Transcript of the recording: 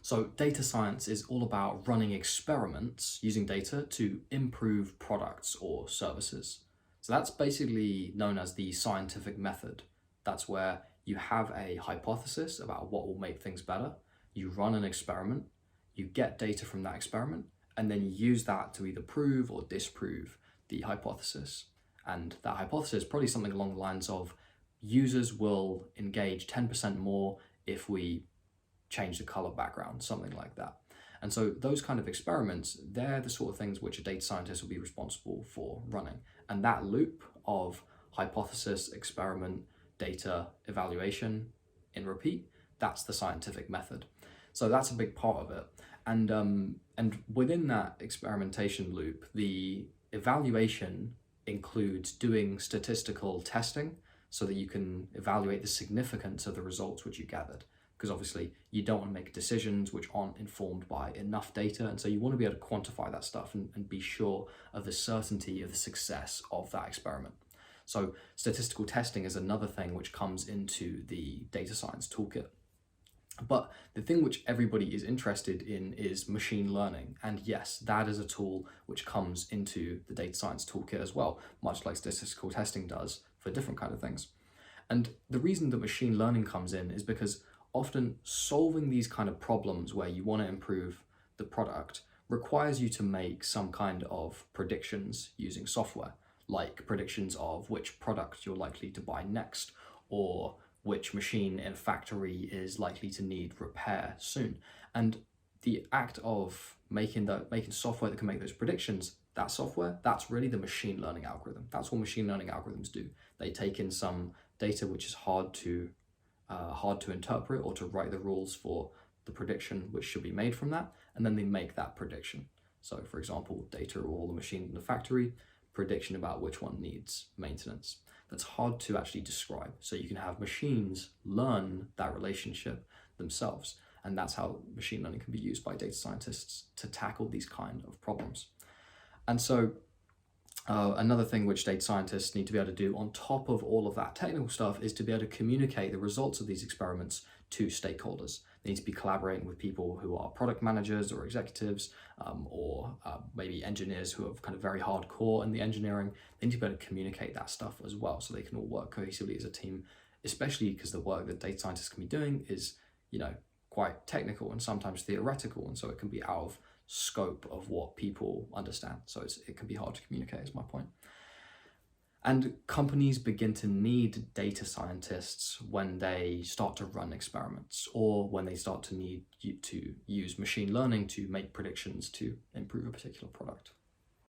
So data science is all about running experiments using data to improve products or services. So that's basically known as the scientific method. That's where you have a hypothesis about what will make things better, you run an experiment, you get data from that experiment, and then you use that to either prove or disprove the hypothesis. And that hypothesis is probably something along the lines of users will engage 10% more if we change the color background, something like that. And so those kind of experiments, they're the sort of things which a data scientist will be responsible for running. And that loop of hypothesis, experiment, data, evaluation in repeat, that's the scientific method. So that's a big part of it. And within that experimentation loop, the evaluation includes doing statistical testing so that you can evaluate the significance of the results which you gathered. Because obviously you don't want to make decisions which aren't informed by enough data. And so you want to be able to quantify that stuff and be sure of the certainty of the success of that experiment. So statistical testing is another thing which comes into the data science toolkit. But the thing which everybody is interested in is machine learning. And yes, that is a tool which comes into the data science toolkit as well, much like statistical testing does for different kind of things. And the reason that machine learning comes in is because often solving these kind of problems where you want to improve the product requires you to make some kind of predictions using software, like predictions of which product you're likely to buy next, or which machine in a factory is likely to need repair soon. And the act of making software that can make those predictions, that software, that's really the machine learning algorithm. That's what machine learning algorithms do. They take in some data which is hard to interpret or to write the rules for the prediction which should be made from that, and then they make that prediction. So for example, data of all the machines in the factory, prediction about which one needs maintenance. That's hard to actually describe. So you can have machines learn that relationship themselves. And that's how machine learning can be used by data scientists to tackle these kind of problems. And so another thing which data scientists need to be able to do on top of all of that technical stuff is to be able to communicate the results of these experiments to stakeholders. They need to be collaborating with people who are product managers or executives, or maybe engineers who are kind of very hardcore in the engineering. They need to be able to communicate that stuff as well so they can all work cohesively as a team, especially because the work that data scientists can be doing is, quite technical and sometimes theoretical, and so it can be out of scope of what people understand. So it can be hard to communicate, is my point. And companies begin to need data scientists when they start to run experiments, or when they start to need to use machine learning to make predictions to improve a particular product.